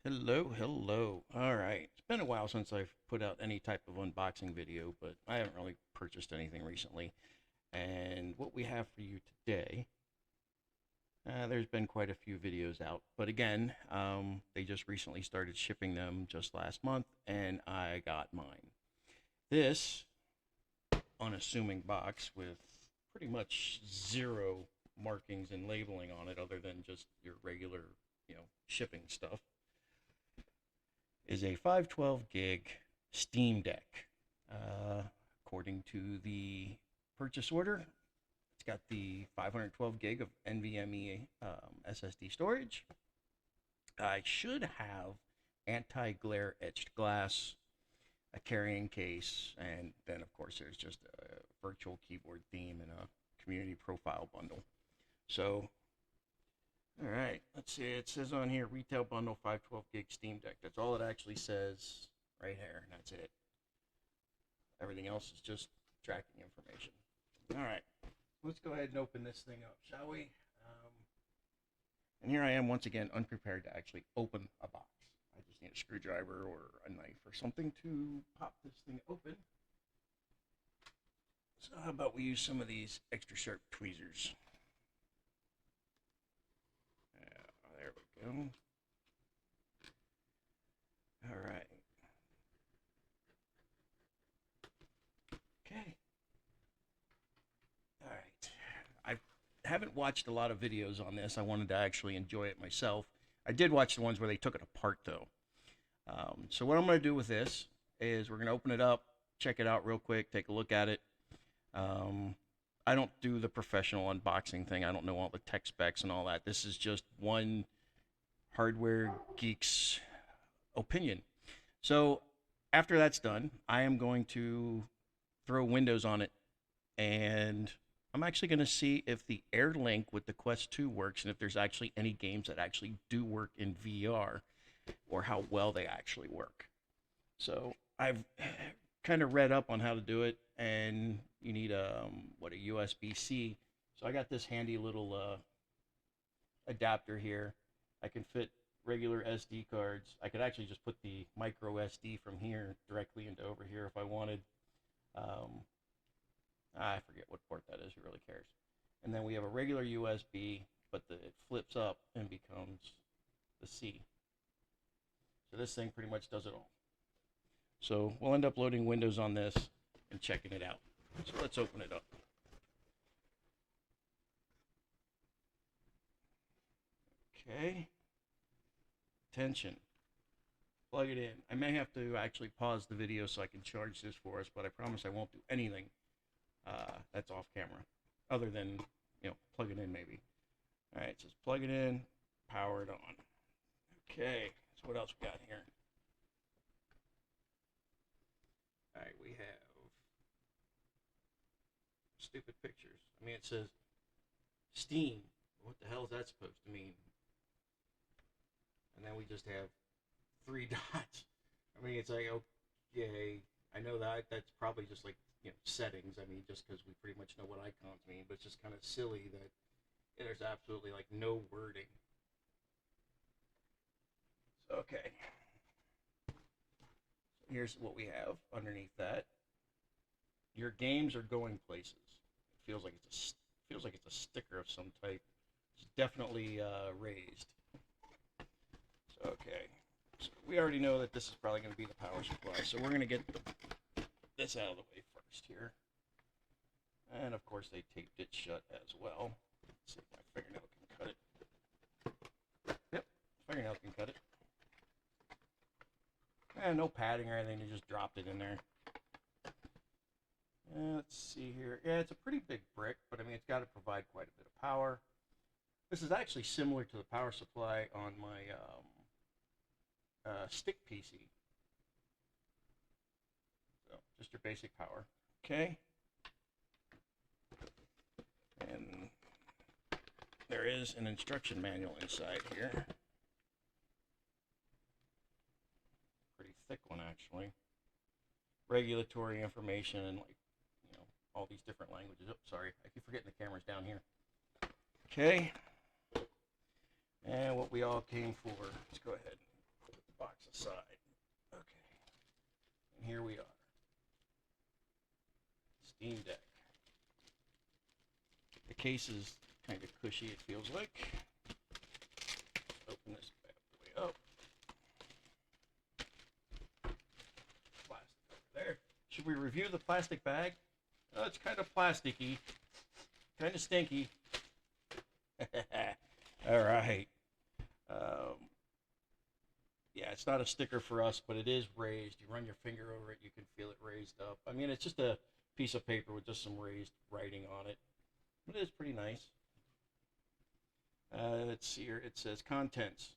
Hello. All right. It's been a while since I've put out any type of unboxing video, but I haven't really purchased anything recently. And what we have for you today, there's been quite a few videos out, but again, they just recently started shipping them just last month, and I got mine. This unassuming box with pretty much zero markings and labeling on it, other than just your regular, shipping stuff, is a 512 gig Steam Deck. According to the purchase order, it's got the 512 gig of NVMe SSD storage. I should have anti-glare etched glass, a carrying case, and then of course there's just a virtual keyboard theme and a community profile bundle. So all right, let's see. It says on here retail bundle 512 gig Steam Deck. That's all it actually says right here, and that's it. Everything else is just tracking information. All right, let's go ahead and open this thing up, shall we? And here I am once again, unprepared to actually open a box. I just need a screwdriver or a knife or something to pop this thing open. So how about we use some of these extra sharp tweezers? There we go. All right. Okay. All right. I haven't watched a lot of videos on this. I wanted to actually enjoy it myself. I did watch the ones where they took it apart, though. So what I'm going to do with this is we're going to open it up, check it out real quick, take a look at it. I don't do the professional unboxing thing. I don't know all the tech specs and all that. This is just one hardware geek's opinion. So after that's done, I am going to throw Windows on it, and I'm actually going to see if the Air Link with the Quest 2 works and if there's actually any games that actually do work in VR or how well they actually work. So I've kind of read up on how to do it, and you need a USB-C. So I got this handy little adapter here. I can fit regular SD cards. I could actually just put the micro SD from here directly into over here if I wanted. I forget what port that is. Who really cares? And then we have a regular USB, but it flips up and becomes the C. So this thing pretty much does it all. So we'll end up loading Windows on this and checking it out. So let's open it up. Okay. Attention. Plug it in. I may have to actually pause the video so I can charge this for us, but I promise I won't do anything that's off camera, other than, plug it in maybe. All right, it says plug it in, power it on. Okay, so what else we got here? All right, we have stupid pictures. I mean, it says Steam. What the hell is that supposed to mean? And then we just have three dots. I mean, it's like, okay, I know that's probably just like, settings. I mean, just because we pretty much know what icons mean, but it's just kind of silly that there's absolutely like no wording. So, okay. So here's what we have underneath that. Your games are going places. It feels like it's a sticker of some type. It's definitely raised. So, okay. So we already know that this is probably going to be the power supply. So we're going to get this out of the way first here. And of course they taped it shut as well. Let's see if my fingernail can cut it. Yep, fingernail can cut it. And no padding or anything, they just dropped it in there. Let's see here. Yeah, it's a pretty big brick, but I mean, it's got to provide quite a bit of power. This is actually similar to the power supply on my stick PC. So, just your basic power. Okay. And there is an instruction manual inside here. Pretty thick one, actually. Regulatory information and, like, all these different languages. Oh, sorry. I keep forgetting the camera's down here. Okay. And what we all came for. Let's go ahead and put case is kind of cushy, it feels like. Let's open this bad boy up. Plastic over there. Should we review the plastic bag? Oh, it's kind of plasticky. Kind of stinky. Alright. Yeah, it's not a sticker for us, but it is raised. You run your finger over it, you can feel it raised up. I mean, it's just a piece of paper with just some raised writing on it. But it is pretty nice. Let's see here. It says contents.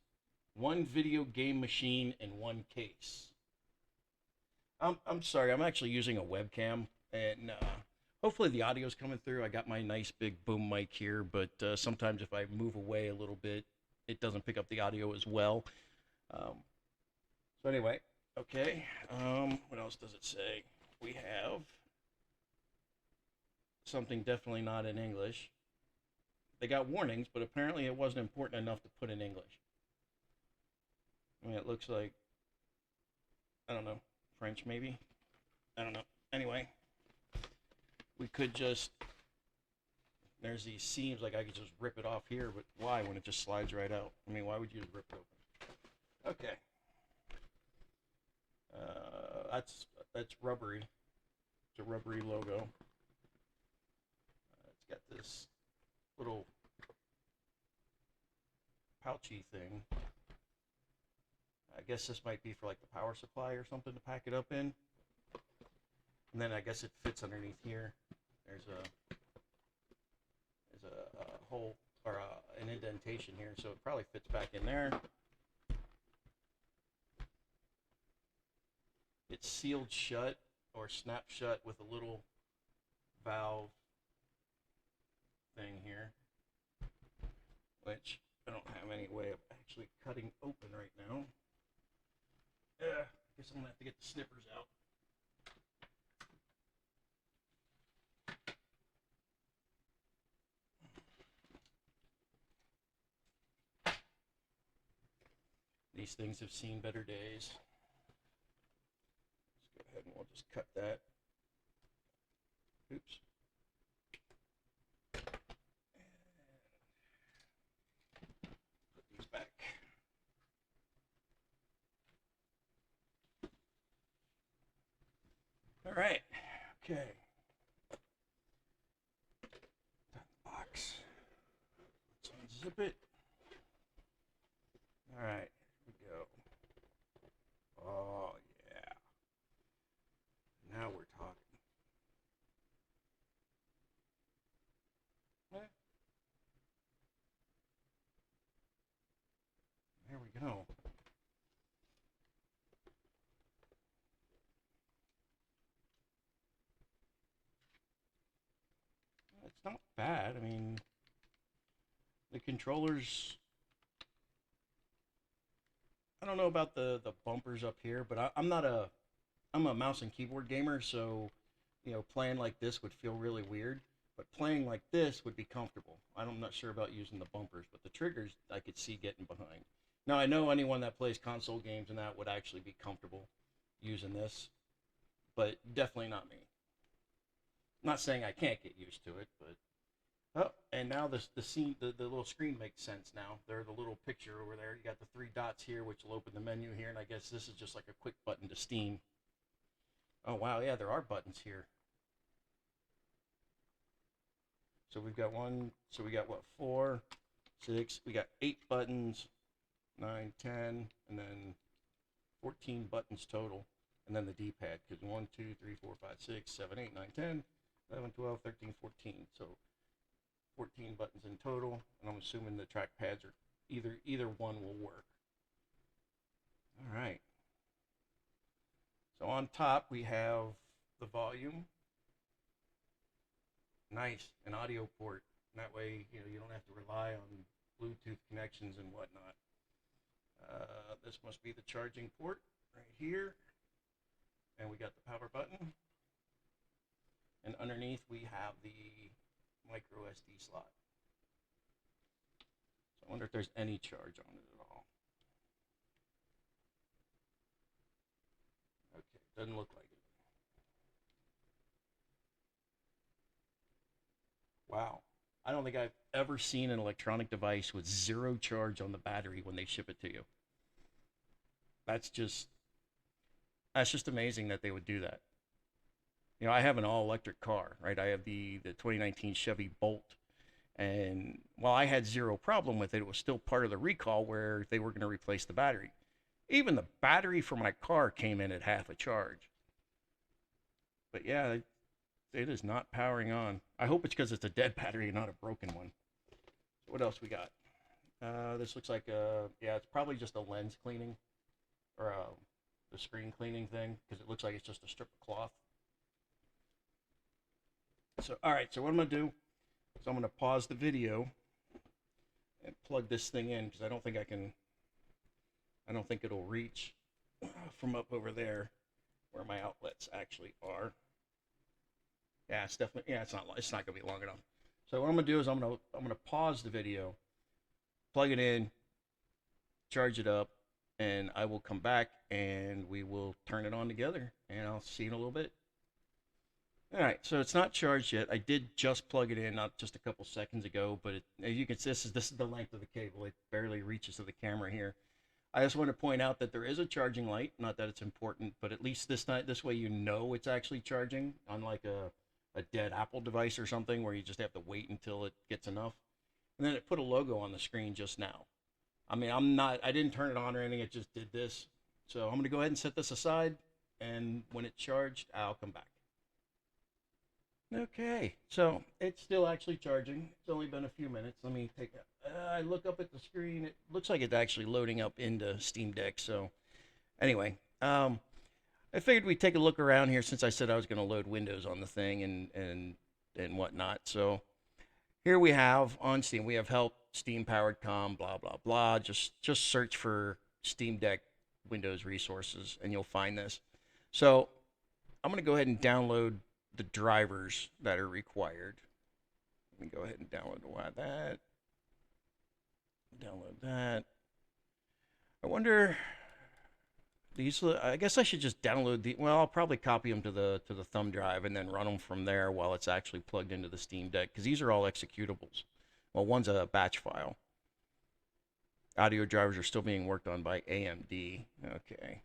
1 video game machine and 1 case. I'm sorry, I'm actually using a webcam, and hopefully the audio's coming through. I got my nice big boom mic here, but sometimes if I move away a little bit, it doesn't pick up the audio as well. So anyway, okay, what else does it say? We have something definitely not in English. They got warnings, but apparently it wasn't important enough to put in English. I mean, it looks like, I don't know, French maybe? I don't know. Anyway, we could just, there's these seams, like I could just rip it off here, but why when it just slides right out? I mean, why would you just rip it open? Okay. That's rubbery. It's a rubbery logo. It's got this little pouchy thing. I guess this might be for like the power supply or something to pack it up in. And then I guess it fits underneath here. There's a hole or an indentation here, so it probably fits back in there. It's sealed shut or snapped shut with a little valve thing here, which I don't have any way of actually cutting open right now. I guess I'm gonna have to get the snippers out. These things have seen better days. Let's go ahead and we'll just cut that. Oops. Put these back. All right. Okay. Box. Let's unzip it. All right. Here we go. Oh, yeah. Now we're talking. There we go. It's not bad. I mean, the controllers, I don't know about the bumpers up here, but I'm a mouse and keyboard gamer, so, you know, playing like this would feel really weird, but playing like this would be comfortable. I'm not sure about using the bumpers, but the triggers I could see getting behind. Now, I know anyone that plays console games and that would actually be comfortable using this, but definitely not me. I'm not saying I can't get used to it, but oh, and now the little screen makes sense now. There's the little picture over there. You got the 3 dots here, which will open the menu here, and I guess this is just like a quick button to Steam. Oh wow, yeah, there are buttons here. So we've got so we got what, 4, 6, we got 8 buttons, 9, 10, and then 14 buttons total, and then the D-pad, because 1, 2, 3, 4, 5, 6, 7, 8, 9, 10, 11, 12, 13, 14. So 14 buttons in total, and I'm assuming the track pads are either one will work. All right. So on top we have the volume. Nice, an audio port. And that way, you know, you don't have to rely on Bluetooth connections and whatnot. This must be the charging port right here. And we got the power button. And underneath we have the micro SD slot. So I wonder if there's any charge on it at all. Okay, doesn't look like it. Wow. I don't think I've ever seen an electronic device with zero charge on the battery when they ship it to you. That's just that's just amazing that they would do that. I have an all electric car, right? I have the 2019 Chevy Bolt, and while I had zero problem with it, it was still part of the recall where they were going to replace the battery. Even the battery for my car came in at half a charge. But yeah, it is not powering on. I hope it's because it's a dead battery and not a broken one. So what else we got? This looks like yeah, it's probably just a lens cleaning or the screen cleaning thing because it looks like it's just a strip of cloth. So all right, so what I'm gonna do is I'm gonna pause the video and plug this thing in because I don't think I can. I don't think it'll reach from up over there where my outlets actually are. Yeah, it's definitely it's not gonna be long enough. So what I'm gonna do is I'm gonna pause the video, plug it in, charge it up, and I will come back and we will turn it on together and I'll see you in a little bit. All right, so it's not charged yet. I did just plug it in, not just a couple seconds ago, but as you can see, this is the length of the cable. It barely reaches to the camera here. I just want to point out that there is a charging light. Not that it's important, but at least this way you know it's actually charging, unlike a dead Apple device or something where you just have to wait until it gets enough. And then it put a logo on the screen just now. I mean, I didn't turn it on or anything. It just did this. So I'm going to go ahead and set this aside. And when it's charged, I'll come back. Okay, so it's still actually charging. It's only been a few minutes. Let me take I look up at the screen. It looks like it's actually loading up into Steamdeck. So anyway, I figured we'd take a look around here since I said I was going to load Windows on the thing and whatnot. So here we have on Steam, we have help, Steam powered com, blah blah blah. Just search for Steamdeck Windows resources and you'll find this. So I'm going to go ahead and download the drivers that are required. Let me go ahead and download that. Download that. I wonder these. I guess I should just download the. Well, I'll probably copy them to the thumb drive and then run them from there while it's actually plugged into the Steam Deck because these are all executables. Well, one's a batch file. Audio drivers are still being worked on by AMD. Okay.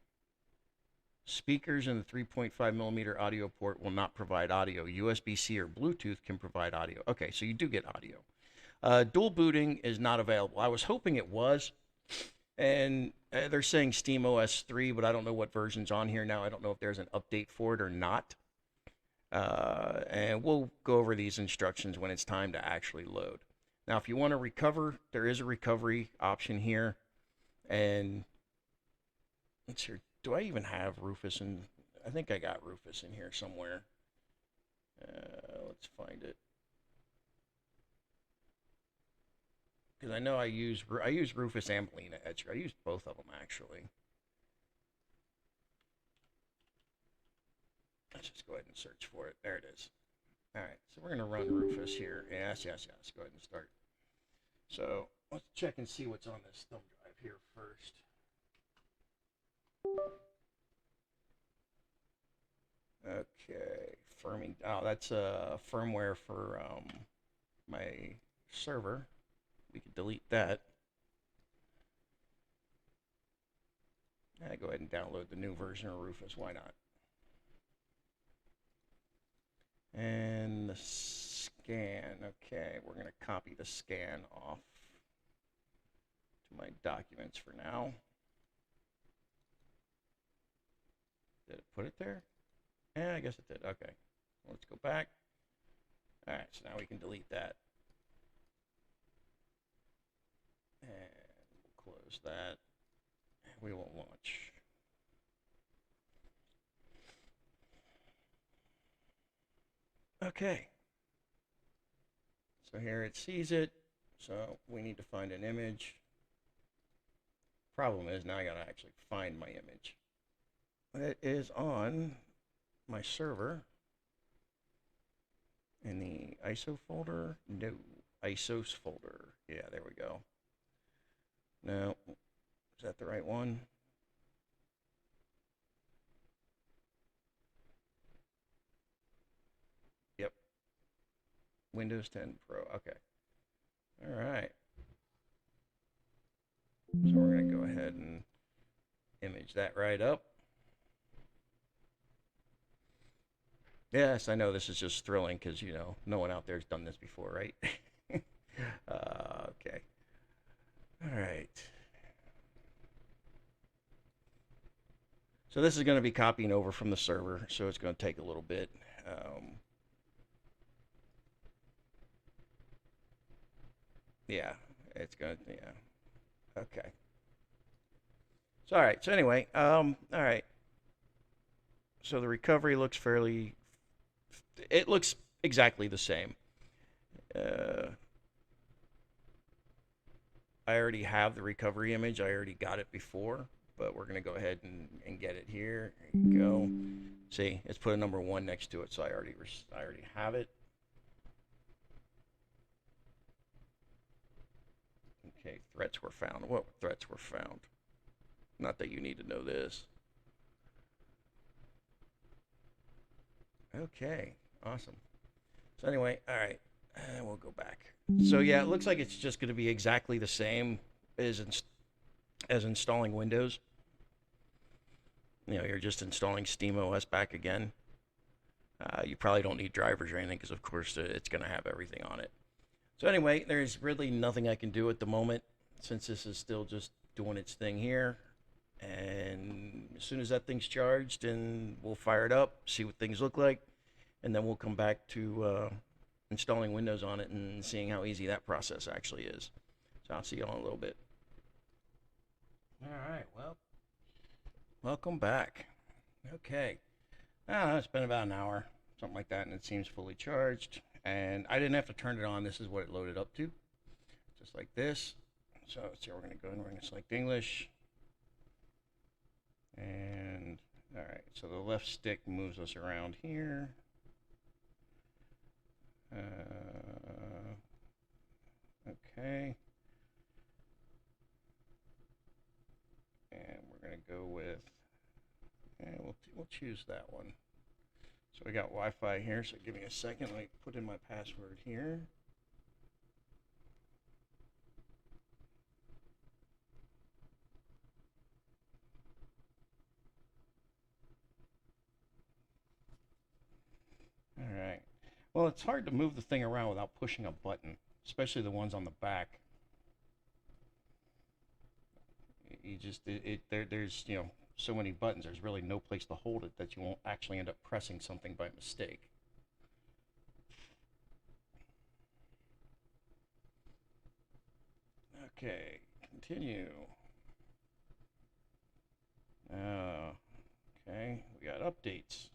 Speakers in the 3.5 millimeter audio port will not provide audio. USB-C or Bluetooth can provide audio. Okay, so you do get audio. Dual booting is not available. I was hoping it was, and they're saying Steam OS 3, but I don't know what version's on here now. I don't know if there's an update for it or not. And we'll go over these instructions when it's time to actually load. Now, if you want to recover, there is a recovery option here, and let's see. Do I even have Rufus in? I think I got Rufus in here somewhere. Let's find it. Because I know I use Rufus and Melina Etcher. I used both of them actually. Let's just go ahead and search for it. There it is. All right, so we're gonna run Rufus here. Yes. Go ahead and start. So let's check and see what's on this thumb drive here first. Okay, firming. Oh, that's firmware for my server. We could delete that. Go ahead and download the new version of Rufus. Why not? And the scan. Okay, we're going to copy the scan off to my documents for now. Did it put it there? Yeah, I guess it did. Okay. Let's go back. All right, so now we can delete that. And we'll close that. We will launch. Okay. So here it sees it. So we need to find an image. Problem is now I gotta actually find my image. It is on my server in the ISO folder. No, ISOs folder. Yeah, there we go. Now, is that the right one? Yep. Windows 10 Pro. Okay. All right. So we're going to go ahead and image that right up. Yes, I know this is just thrilling because, you know, no one out there has done this before, right? Okay. All right. So this is going to be copying over from the server, so it's going to take a little bit. Yeah, it's going to, yeah. Okay. So, all right. So anyway, all right. So the recovery looks fairly, it looks exactly the same. Uh, I already have the recovery image. I already got it before, but we're going to go ahead and get it here. There you go. See, it's put a number 1 next to it, so I already have it. Okay, threats were found. What threats were found? Not that you need to know this. Okay, awesome. So anyway, all right, we'll go back. So yeah, it looks like it's just going to be exactly the same as installing Windows. You know, you're just installing SteamOS back again. You probably don't need drivers or anything because, of course, it's going to have everything on it. So anyway, there's really nothing I can do at the moment since this is still just doing its thing here. And as soon as that thing's charged, and we'll fire it up, see what things look like, and then we'll come back to installing Windows on it and seeing how easy that process actually is. So I'll see you all in a little bit. All right, well, welcome back. Okay. It's been about an hour, something like that, and it seems fully charged. And I didn't have to turn it on. This is what it loaded up to, just like this. So we're going to go and we're going to select English. And all right, so the left stick moves us around here. Okay. And we're going to go with, and we'll choose that one. So we got Wi-Fi here, so give me a second. Let me put in my password here. All right. Well, it's hard to move the thing around without pushing a button, especially the ones on the back. You just there's you know so many buttons. There's really no place to hold it that you won't actually end up pressing something by mistake. Okay, continue. Okay, we got updates.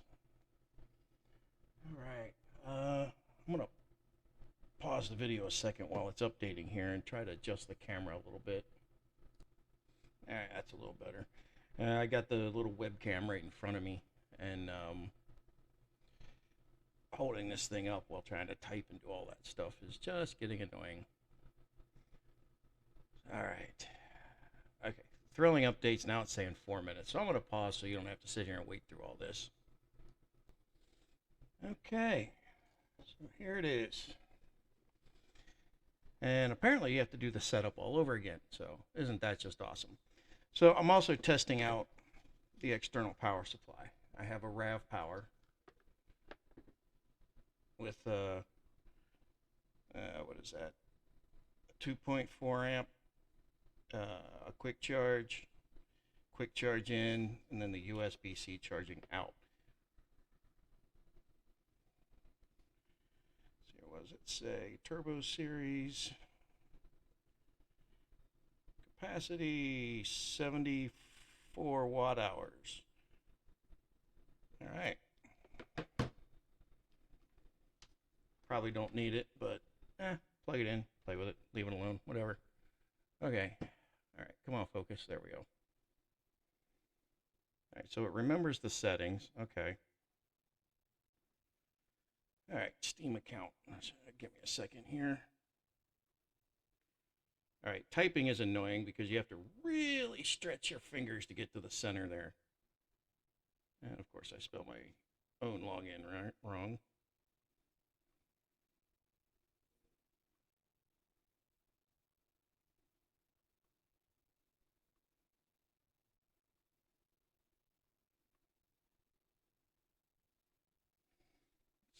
All right. I'm gonna pause the video a second while it's updating here and try to adjust the camera a little bit. All right, that's a little better. I got the little webcam right in front of me, and holding this thing up while trying to type and do all that stuff is just getting annoying. All right. Okay. Thrilling updates. Now it's saying 4 minutes. So I'm going to pause so you don't have to sit here and wait through all this. Okay. So here it is. And apparently you have to do the setup all over again. So isn't that just awesome? So I'm also testing out the external power supply. I have a RAV power with what is that? A 2.4 amp, a quick charge in, and then the USB-C charging out. So what does it say? Turbo series. Capacity 74 watt hours. All right. Probably don't need it, but plug it in, play with it, leave it alone, whatever. Okay. All right, come on, focus. There we go. All right, so it remembers the settings. Okay. All right, Steam account. Give me a second here. All right, typing is annoying because you have to really stretch your fingers to get to the center there. And of course, I spelled my own login wrong.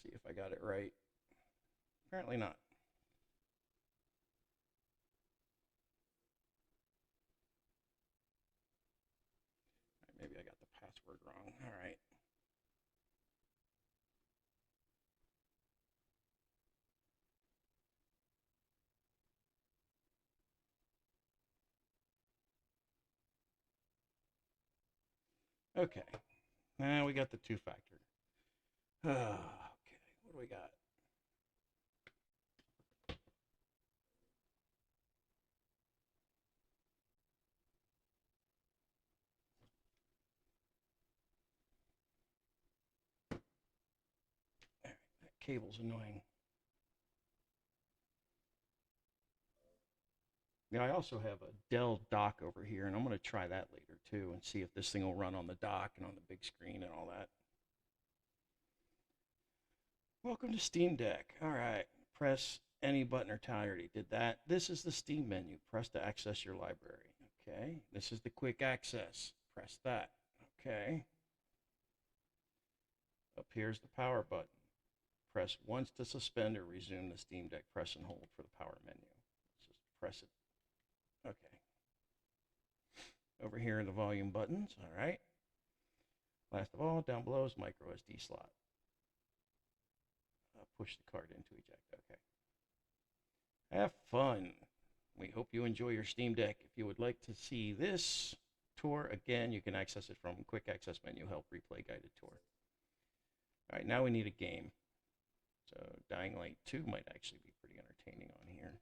See if I got it right. Apparently not. Maybe I got the password wrong. All right. Okay. Now we got the two-factor. Okay. What do we got? All right. That cable's annoying. Now I also have a Dell dock over here, and I'm going to try that later too and see if this thing will run on the dock and on the big screen and all that. Welcome to Steamdeck. All right. Press any button or tile. I already did that. This is the Steam menu. Press to access your library. Okay. This is the quick access. Press that. Okay. Up here's the power button. Press once to suspend or resume the Steam Deck. Press and hold for the power menu. Just press it. Okay. Over here are the volume buttons. All right. Last of all, down below is micro SD slot. Push the card into eject. Okay. Have fun. We hope you enjoy your Steam Deck. If you would like to see this tour again, you can access it from quick access menu, help replay guided tour. All right, now we need a game. So Dying Light 2 might actually be pretty entertaining on here.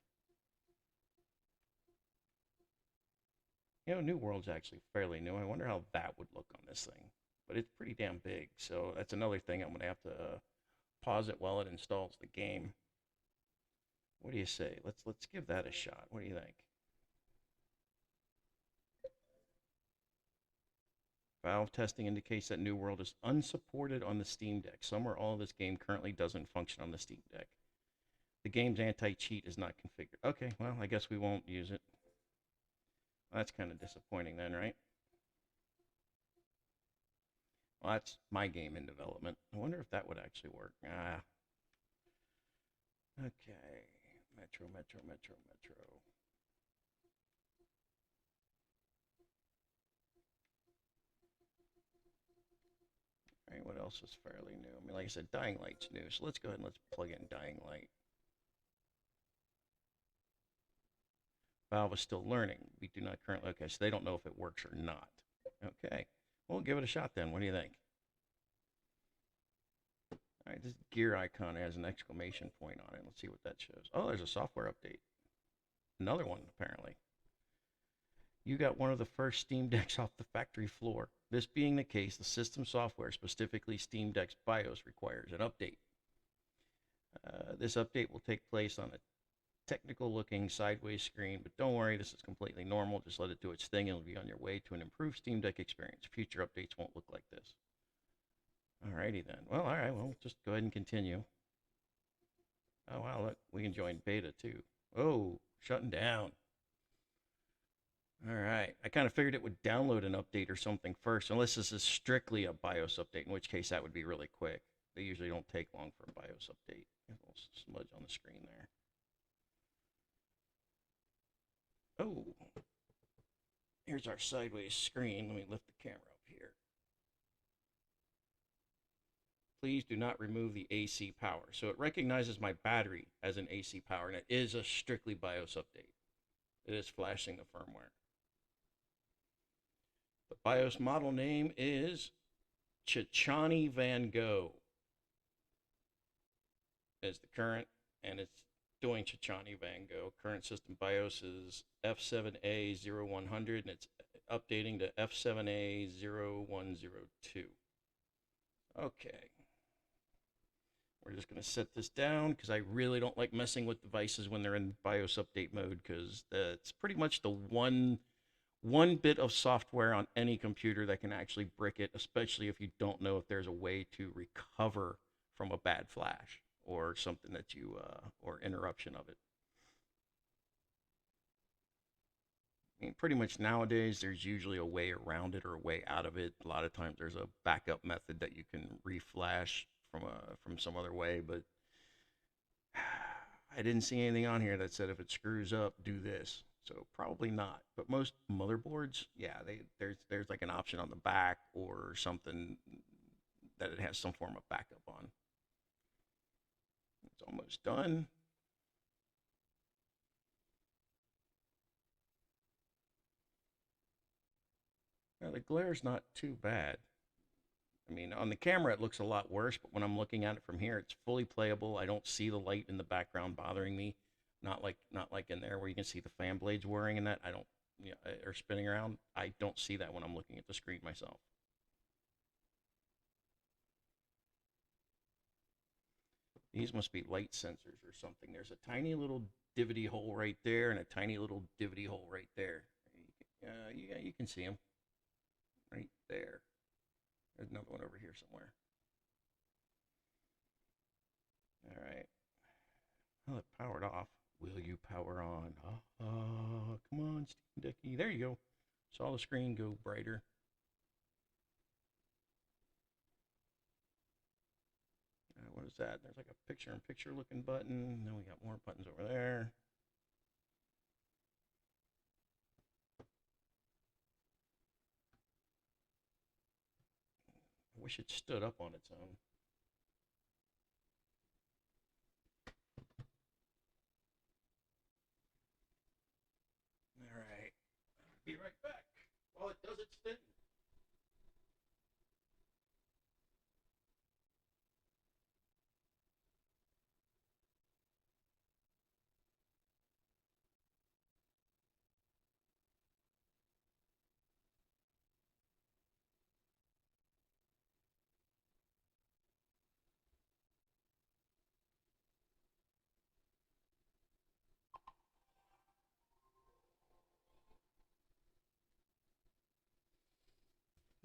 You know, New World's actually fairly new. I wonder how that would look on this thing. But it's pretty damn big, so that's another thing I'm going to have to pause it while it installs the game. What do you say? Let's give that a shot. What do you think? Valve testing indicates that New World is unsupported on the Steam Deck. Some or all of this game currently doesn't function on the Steam Deck. The game's anti-cheat is not configured. Okay, well, I guess we won't use it. Well, that's kind of disappointing then, right? Well, that's my game in development. I wonder if that would actually work. Ah. Okay. Metro. All right, what else is fairly new? I mean, like I said, Dying Light's new, so let's go ahead and let's plug in Dying Light. Valve is still learning. We do not currently, okay, so they don't know if it works or not. Okay, well, give it a shot then. What do you think? All right, this gear icon has an exclamation point on it. Let's see what that shows. Oh, there's a software update. Another one, apparently. You got one of the first Steam Decks off the factory floor. This being the case, the system software, specifically Steam Deck's BIOS, requires an update. This update will take place on a technical looking sideways screen, but don't worry, this is completely normal. Just let it do its thing and it'll be on your way to an improved Steam Deck experience. Future updates won't look like this. Alrighty then. Well, alright, well, just go ahead and continue. Oh wow, look, we can join beta too. Oh, shutting down. Alright, I kind of figured it would download an update or something first, unless this is strictly a BIOS update, in which case that would be really quick. They usually don't take long for a BIOS update. A little smudge on the screen there. Oh, here's our sideways screen. Let me lift the camera up here. Please do not remove the AC power. So it recognizes my battery as an AC power, and it is a strictly BIOS update. It is flashing the firmware. The BIOS model name is Chichani Van Gogh. Is the current, and it's doing Chichani Van Gogh. Current system BIOS is F7A0100, and it's updating to F7A0102. Okay. We're just going to set this down because I really don't like messing with devices when they're in BIOS update mode, because it's pretty much the one bit of software on any computer that can actually brick it, especially if you don't know if there's a way to recover from a bad flash or something that you, or interruption of it. I mean, pretty much nowadays, there's usually a way around it or a way out of it. A lot of times there's a backup method that you can reflash from some other way, but I didn't see anything on here that said if it screws up, do this. So probably not. But most motherboards, yeah, there's like an option on the back or something that it has some form of backup on. It's almost done. Now the glare's not too bad. I mean, on the camera it looks a lot worse, but when I'm looking at it from here, it's fully playable. I don't see the light in the background bothering me. Not like in there where you can see the fan blades whirring and that. I don't, you know, or spinning around. I don't see that when I'm looking at the screen myself. These must be light sensors or something. There's a tiny little divot hole right there and a tiny little divot hole right there. You can see them right there. There's another one over here somewhere. All right. Well, it powered off. Will you power on? Come on, Steamdecky. There you go. Saw the screen go brighter. What is that? There's like a picture-in-picture looking button. Then we got more buttons over there. I wish it stood up on its own. All right. Be right back while it does its thing.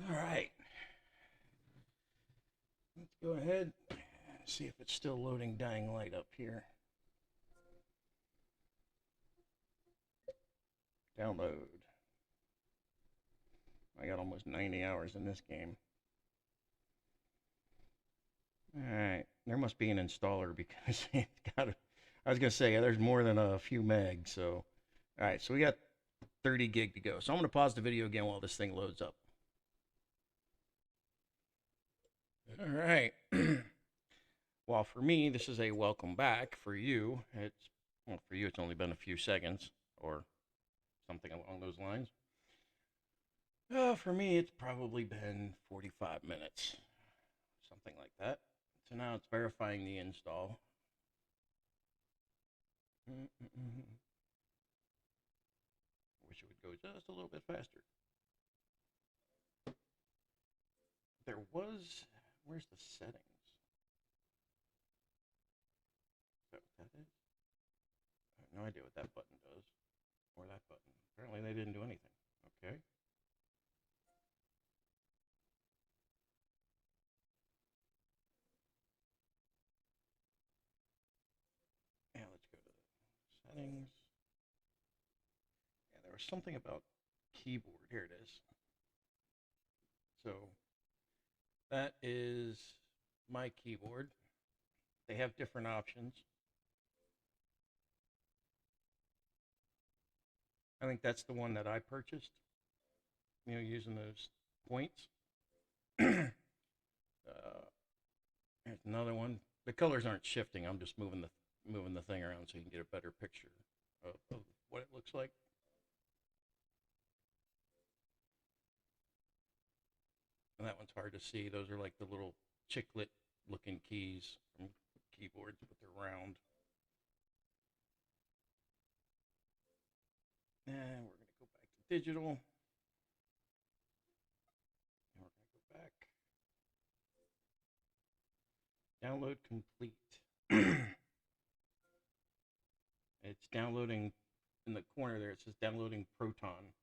All right. Let's go ahead and see if it's still loading dying light up here. Download. I got almost 90 hours in this game. Alright, there must be an installer because it's got I was going to say, there's more than a few megs, so. Alright, so we got 30 gig to go. So I'm going to pause the video again while this thing loads up. Alright. Well, for me, this is a welcome back. For you, it's only been a few seconds, or something along those lines. For me, it's probably been 45 minutes, something like that. So now it's verifying the install. I wish it would go just a little bit faster. Where's the settings? Is that what that is? I have no idea what that button does, or that button. Apparently they didn't do anything. Okay. Yeah, let's go to settings. Yeah, there was something about keyboard. Here it is. So that is my keyboard. They have different options. I think that's the one that I purchased, using those points. There's another one. The colors aren't shifting. I'm just moving the thing around so you can get a better picture of what it looks like. And that one's hard to see. Those are like the little chiclet looking keys from keyboards, but they're round. And we're going to go back to digital. And we're going to go back. Download complete. It's downloading in the corner there. It says downloading Proton.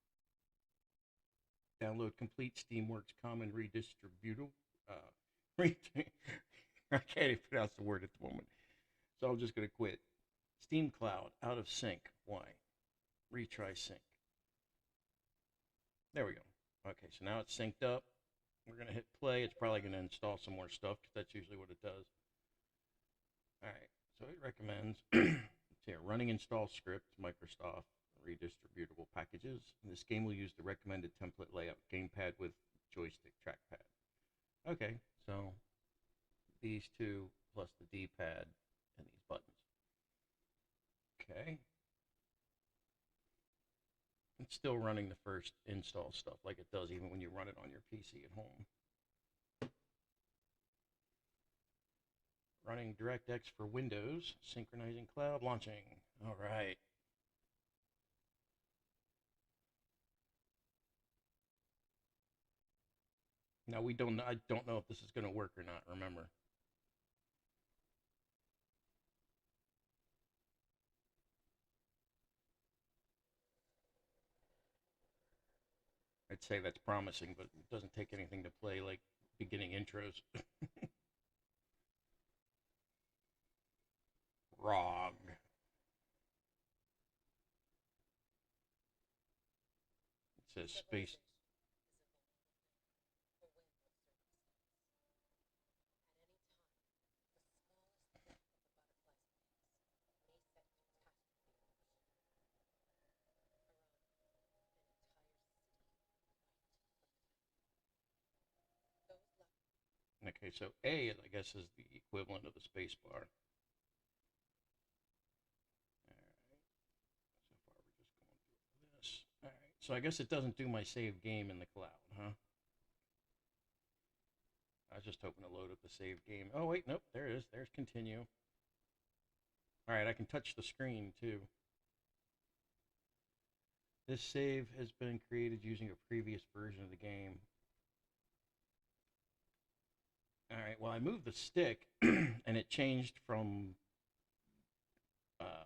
Download complete Steamworks Common Redistributable. I can't even pronounce the word at the moment. So I'm just going to quit. Steam Cloud, out of sync. Why? Retry sync. There we go. Okay, so now it's synced up. We're going to hit play. It's probably going to install some more stuff because that's usually what it does. All right, so it recommends here, running install script, Microsoft redistributable packages. This game will use the recommended template layout gamepad with joystick trackpad. Okay, so these two plus the D-pad and these buttons. Okay. It's still running the first install stuff like it does even when you run it on your PC at home. Running DirectX for Windows, synchronizing cloud, launching. All right. Now I don't know if this is going to work or not, remember. I'd say that's promising, but it doesn't take anything to play like beginning intros. ROG. It says space. Okay, so A, I guess, is the equivalent of the space bar. All right. So I guess it doesn't do my save game in the cloud, huh? I was just hoping to load up the save game. Oh, wait, nope, there it is. There's continue. All right, I can touch the screen, too. This save has been created using a previous version of the game. All right, well, I moved the stick, and it changed from uh,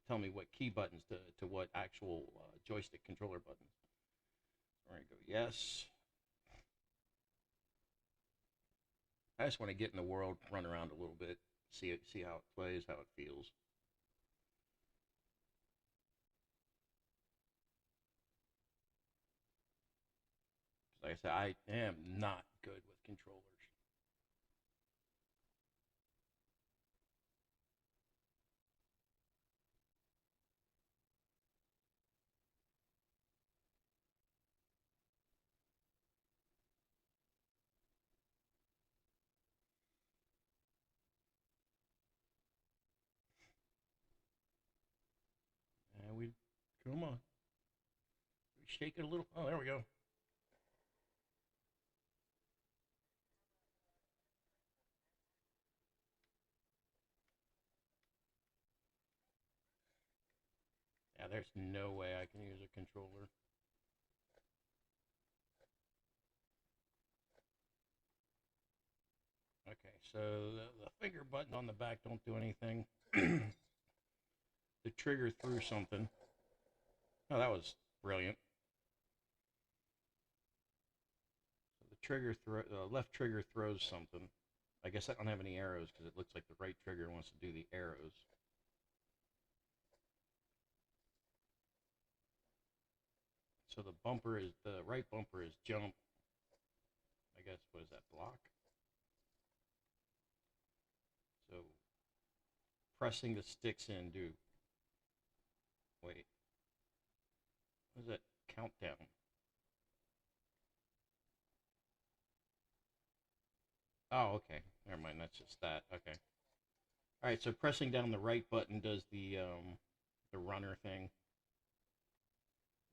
tell me what key buttons to what actual joystick controller buttons. All right, go yes. I just want to get in the world, run around a little bit, see how it plays, how it feels. Like I said, I am not good with controllers. And we come on, we shake it a little. Oh, there we go. Yeah, there's no way I can use a controller. Okay, so the finger buttons on the back don't do anything. The trigger threw something. Oh, that was brilliant. So the left trigger throws something. I guess I don't have any arrows because it looks like the right trigger wants to do the arrows. So the right bumper is jump. I guess what is that, block? So pressing the sticks in do. Wait, what is that countdown? Oh, okay. Never mind. That's just that. Okay. All right. So pressing down the right button does the runner thing.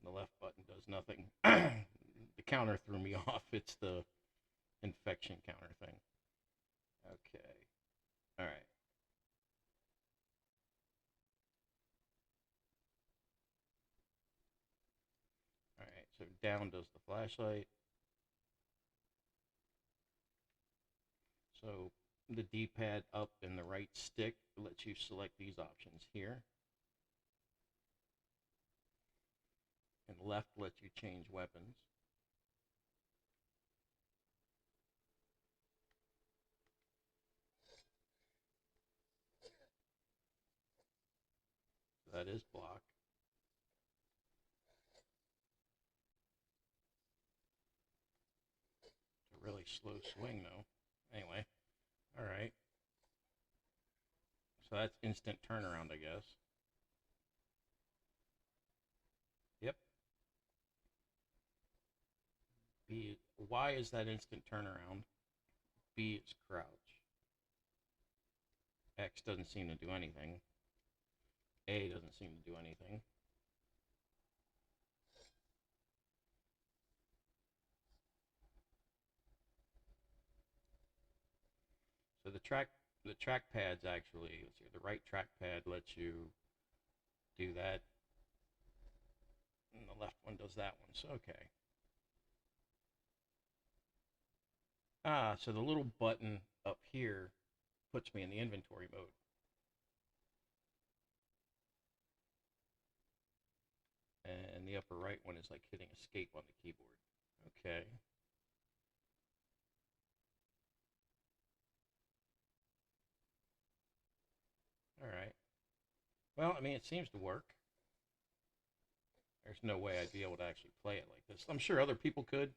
The left button does nothing. The counter threw me off. It's the infection counter thing. Okay. All right. All right. So down does the flashlight. So the D-pad up and the right stick lets you select these options here. And left lets you change weapons. So that is block. To really slow swing though. Anyway, all right. So that's instant turnaround, I guess. Yep. B. Y is that instant turnaround. B is crouch. X doesn't seem to do anything. A doesn't seem to do anything. So the trackpad's actually, let's see, the right trackpad lets you do that, and the left one does that one. So okay. So the little button up here puts me in the inventory mode. And the upper right one is like hitting escape on the keyboard. Okay. All right. Well, I mean, it seems to work. There's no way I'd be able to actually play it like this. I'm sure other people could,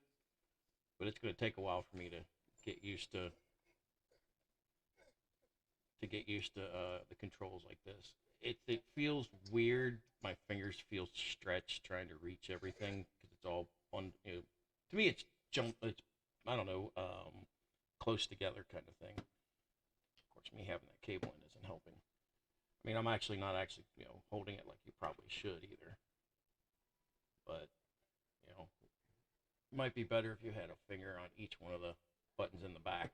but it's going to take a while for me to get used to the controls like this. It feels weird. My fingers feel stretched trying to reach everything because it's all on. To me, it's jump. It's I don't know, close together kind of thing. Of course, me having that cable in isn't helping. I mean, I'm actually not actually holding it like you probably should either. But it might be better if you had a finger on each one of the buttons in the back.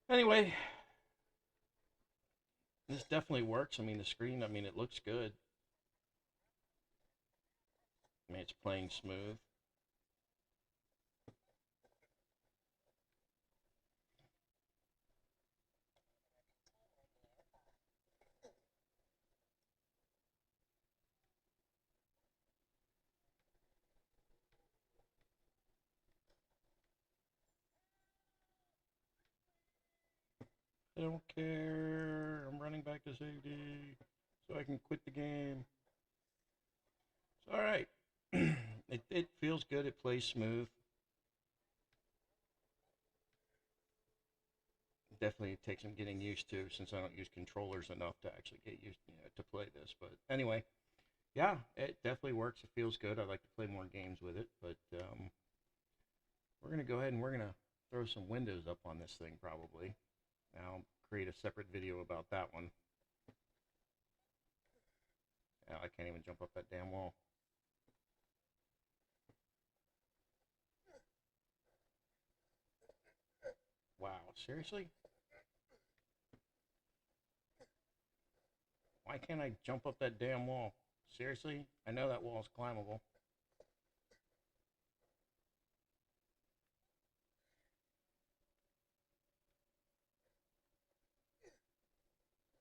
Anyway, this definitely works. I mean, the screen, I mean, it looks good. I mean, it's playing smooth. I don't care. I'm running back to safety so I can quit the game. It's all right. It feels good. It plays smooth. Definitely takes some getting used to since I don't use controllers enough to actually get used to play this. But anyway, yeah, it definitely works. It feels good. I'd like to play more games with it, but we're gonna go ahead and we're gonna throw some windows up on this thing probably. I'll create a separate video about that one. I can't even jump up that damn wall. Wow, seriously? Why can't I jump up that damn wall? Seriously? I know that wall is climbable.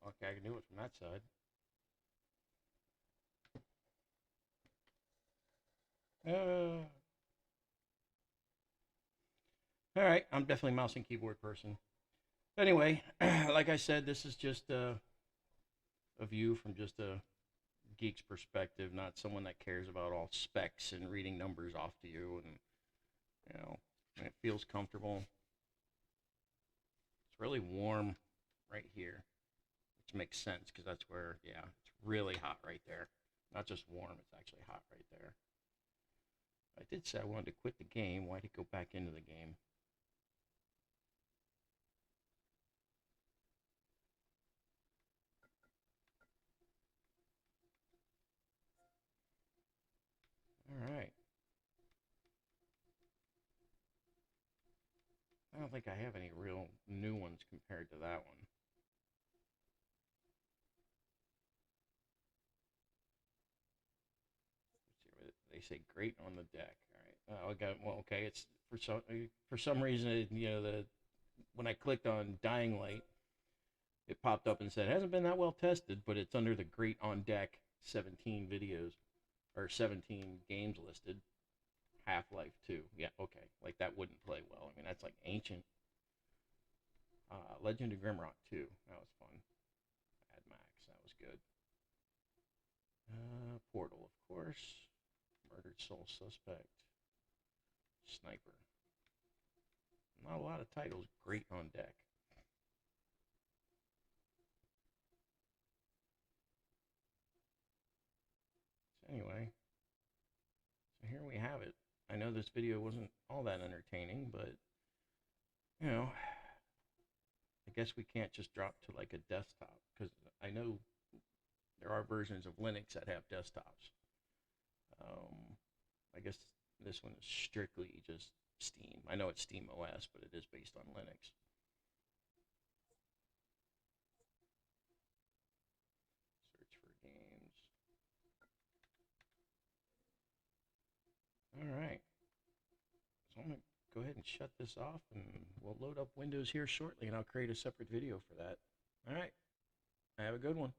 Okay, I can do it from that side. All right, I'm definitely a mouse and keyboard person. Anyway, like I said, this is just a view from just a geek's perspective, not someone that cares about all specs and reading numbers off to you. And you know, it feels comfortable. It's really warm right here, which makes sense because that's where, yeah, it's really hot right there. Not just warm, it's actually hot right there. I did say I wanted to quit the game. Why did it go back into the game? All right. I don't think I have any real new ones compared to that one. Let's see, they say great on the deck. All right. Okay. Well, okay. It's for some reason, the when I clicked on Dying Light, it popped up and said it hasn't been that well tested, but it's under the great on deck 17 videos or 17 games listed. Half-Life 2. Yeah, okay. Like that wouldn't play well. I mean, that's like ancient. Legend of Grimrock 2. That was fun. Mad Max. That was good. Portal, of course. Murdered Soul Suspect. Sniper. not a lot of titles great on deck. So anyway, so here we have it. I know this video wasn't all that entertaining, but, you know, I guess we can't just drop to like a desktop, because I know there are versions of Linux that have desktops. I guess this one is strictly just Steam. I know it's Steam OS, but it is based on Linux. Search for games. All right. So I'm going to go ahead and shut this off, and we'll load up Windows here shortly, and I'll create a separate video for that. All right. Have a good one.